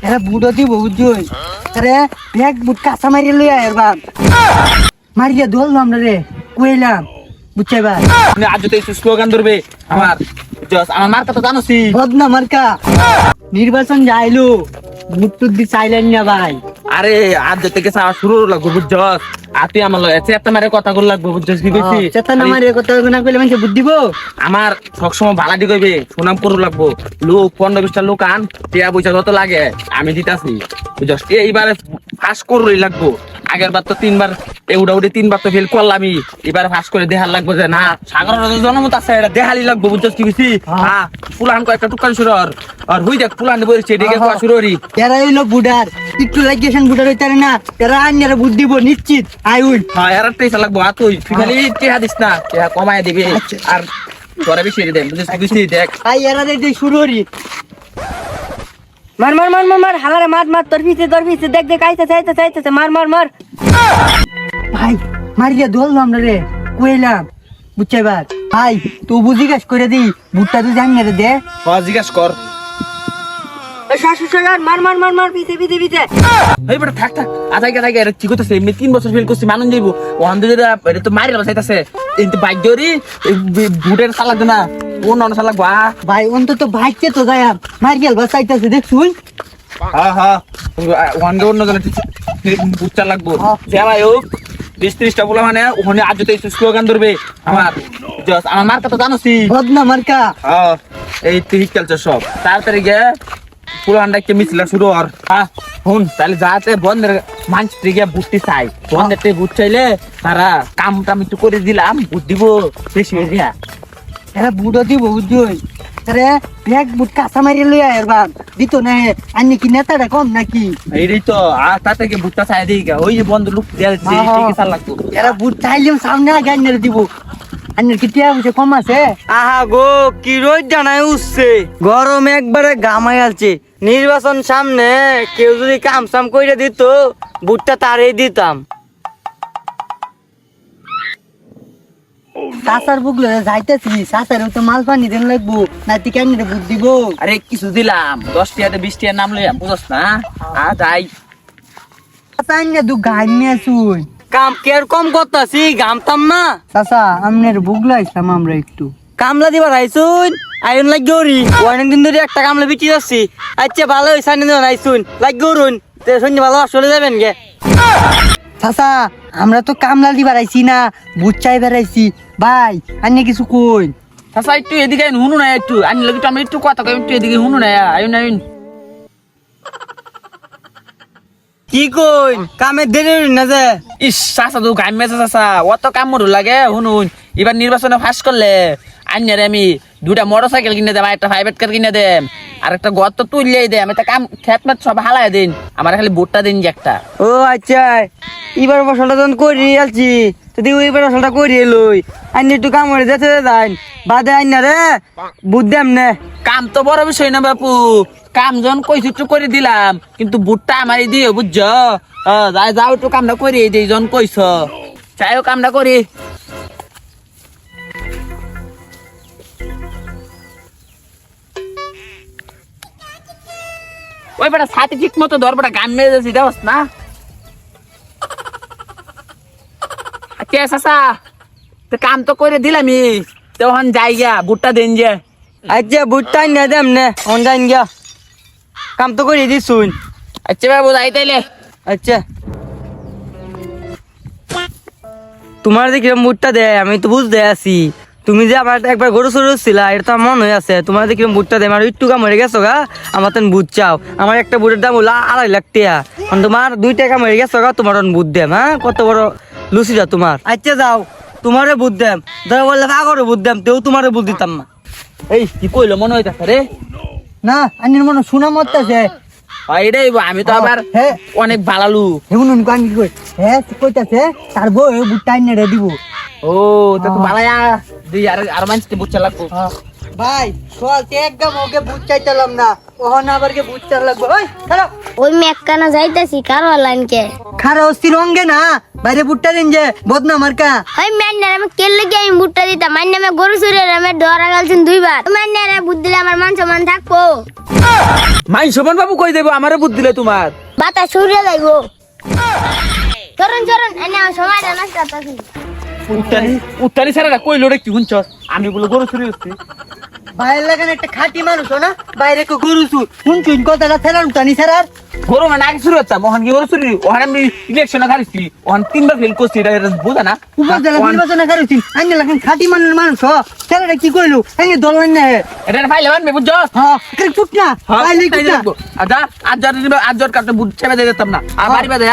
এরা বুড়ো দিব বুঝছই আরে এক বুট কাঁচা মারিয়ে লই আয় বাপ মারিয়া ধরলো আমরা রে কইলাম বুঝছে ভাই আজ তো স্লোগান ধরবে আমার আমার মার্কা তো জানোসি বদনা মার্কা নির্বাচন যাইলো ভোট টুট দি চাইলেন না ভাই আরে আজ থেকে চাওয়া শুরু লাগবো বুঝছস আর তুই আমার চেতা মারে কথা গুলো লাগবো বুঝছস কি কইছি চেতা না মারিয়ে কথা না কইলে মানুষ বুদ্ধি দিব আমার সবসময় ভাড়া দি কইবে সুনাম করু লাগবো লোক 15-20টা লোক আন টিয়া পয়সা যত লাগে আমি দিতাছি বুঝছস এইবারে ফাঁস করুই লাগবো আগের বার তো 3বার উড়ি 3বার তো ফেল করলামই এবারে ফাঁস করে দেখার লাগবো যে না সাগর জনমত আছে এটা দেখালি লাগবো বুঝছস কি কইছি হ্যাঁ পুলান কয়েকটা টুকান শুরু আর হই দেখ পুলান বইছে এদিকে কোয়া শুরু হরি এরা হইলো বুড়ার একটু লাগিয়েছেন বুড়ার হইতারে না এরা আন্যারা বুদ্ধি দিব নিশ্চিত আই উই হ্যাঁ এর টেসা লাগবো তুই খালি টিহা দিস না টিহা কমায় দিবি আর তোরা বেশি দেন বুঝছিস বুঝছি দেখ আই এরা দেখি শুরু হরি মার মার মার মার মার হালারে মার মার তোর পিছে দেখ দেখ আইতাছে মার মার মার ভাই মারিয়া ধরলো আমরা রে কইলাম বুঝছে ভাই ভাই তুই বুঝি গাছ করে দি ভুট্টা তুই জানি রে দে জিজ্ঞাস কর শাশু শাশু মার মার মার মার পিছে এই বেটা থাক আধাই গাদাই এর কি করতেছে এমনি 3 বছর ফেল করছি মানুষ যাইবো ওখান থেকে এটা তো মারি চাইতাছে কিন্তু বাইক ধরি বুটের চালাক না কোন অন চালাক বা ভাই অন্তত ভাইকে তো যায় মারিয়াল বাসাইতাছে দেখছুই হ্যাঁ ওখান থেকে অন্য জনে বুট লাগবো যে ভাই ও 20-30টা বলা মানে ওখানে আজ তো স্লোগান ধরবে আমার আমার মার্কা তো জানোসি বদনা মার্কা এই তুই খেলছো সব তাড়াতাড়ি গে পুরানটাকে মিছিল শুরু আর হুন তাহলে যাতে বন্ধের মানুষ গিয়ে বুঝতে চাই বন্ধের বুঝ চাইলে তারা কাম টাম একটু করে দিলাম বুঝ দিব বেশি হয়ে দিয়া এরা বুড়ো দিব বুঝছই আরে এক বুট কাঁচা মারিয়ে লই আয় বাপ দিত না আন্নি কি নেতাটা কম নাকি এইটাই তো আর তাতে কি বুটটা চাই দিই ওই যে বন্ধ লোক দিয়ে লাগতো এরা বুট চাইলেও সামনে আগে আন্নের দিব আন্নের কি টিয়া বুঝে কম আছে আহা গো কি রোদ জানাই উঠছে গরম একবারে গামাই আছে নির্বাচন সামনে কেউ যদি কাম সাম কইরা দিত বুটটা তারই দিতাম সাসার বুকলো যাইতেছি সাসারেও তো মাল পানি দেন লাগবো না তুই কেন বুট দিব আরে কিছু দিলাম 10 টাকা 20 টাকা নাম লইয়া বুঝছ না যাই সাসা আন্নে দু গান নিয়ে শুন কাম কের কম করতাছি গামতাম না সাসা আমনের বুকলো আইসাম আমরা একটু কামলা দিবার আইসুন আইন লাগ গৌরি অনেকদিন ধরে একটা কামলা বিটি যাচ্ছি আচ্ছা ভালো হয়েছে আইসুন লাগ গৌরুন সন্ধ্যে ভালো চলে যাবেন গে চাচা আমরা তো কামলা দি বাড়াইছি না বুট চাই বেড়াইছি ভাই আন্নে কিছু কই আচ্ছা একটু এদিকে হুনু না একটু আনি লাগি তো আমি একটু কথা কই একটু এদিকে হুনু না আইন কি কইন কামে দেরি না যে ইস চাচা তো গাম মেসে চাচা অত কাম মরু লাগে হুনুন এবার নির্বাচনে ফাঁস করলে আইনারে আমি 2টা মোটরসাইকেল কিনে দেব একটা প্রাইভেট কার কিনে দেব আর একটা ঘর তো তুললেই দে আমি একটা কাম খেত মেত সব হালাই দিন আমার খালি ভোটটা দিন যে একটা ও আচ্ছা এবার ফসলটা যখন করি আলছি যদি ওইবার ফসলটা করি লই আইন একটু কাম করে যেতে দেন বাদে আইন না রে বুঝদাম না কাম তো বড় বিষয় না বাপু কাম যখন কইছি একটু করে দিলাম কিন্তু ভোটটা আমারই দিও বুঝছো যাও একটু কামটা করি দিই যখন কইছ চাইও কামটা করি ওই বেটা ছাতি ঠিক মতো ধর বেটা গান মেরে যাচ্ছি দেওয়াস না কে চাচা তো কাম তো করে দিলামই তখন যাই গিয়া ভুট্টা দেন যে আচ্ছা বুটটা না দেম না অন যাইন গিয়া কাম তো করে দিছুন আচ্ছা বাবু যাই তাইলে আচ্ছা তোমার যে কিরম বুটটা দেয় আমি তো বুঝতে আছি তুমি যে আমার একবার গরু সরু ছিলা এটা তো আমার মন হয়ে আছে তোমার যে কিরম বুটটা দেয় আমার একটু কাম হয়ে গেছো গা আমার তো বুট চাও আমার একটা বুটের দাম হলো 2.5 লাখ টাকা তোমার 2 টাকা মরে গেছো গা তোমার বুট দেম হ্যাঁ কত বড় লুচিটা তোমার আচ্ছা যাও তোমারে বুট দেম ধর বললে আগরে বুট দেম তেও তোমারে বুট দিতাম না এই কি কইলো মনে হইতাছে রে না আন্নের মনে শোনা মরতেছে এটাই আমি তো আবার হ্যাঁ অনেক ভালালু হেমন গান কি কই হ্যাঁ কইতাছে তার বউ বুটটা আইনে রে দিব ও তা তো ভালায়া দুই আর মানতে বুঝতে লাগবো ভাই চল একদম ওকে বুট চাইতালাম না ওহন আবার কে বুট চার লাগবে ওই চলো ওই মেকানা যাইতাছি কারো লাইনকে খারা অস্থির অঙ্গে না বাইরে বুটটা দিন যে বদনা মার্কা ওই ম্যান্নার আমি কেলে কি আমি বুটটা দিতাম মাইন নামে গরু চুরি আমি ধরা গেলছেন দুইবার ম্যান্নার বুট দিলে আমার মান সম্মান থাকবো মাই শোভন বাবু কই দেবো আমারে বুদ্ধি দিলে তোমার বাতাস সরিয়ে যাইবো চরণ চরণ এনে আমার সময়টা নষ্ট করতেছি উত্তানি স্যারেরা কইলো রে কি শুনছস আমি বলে গরু চুরি হচ্ছে বাইরে লাগান একটা খাঁটি মানুষ না বাইরে কো গরু চুর শুনছুন কথাটা ছেড়ান উঠানি ছাড়ার গরু মানে আগে শুরু হচ্ছে মোহন কি গরু চুরি ওখানে আমি ইলেকশনে হারিয়েছি ওখান 3বার ফেল করছি এটা বোঝা না উপজেলা নির্বাচনে করেছি আইনে লাগান খাঁটি মানুষ ছেলেটা কি কইলো আইনে দল না এটা ফাইলে মানবে বুঝছো হ্যাঁ চুপ না বাইরে চুপ না আজ কাটতে বুঝ ছেড়ে দিতাম না আর বাড়ি বাদে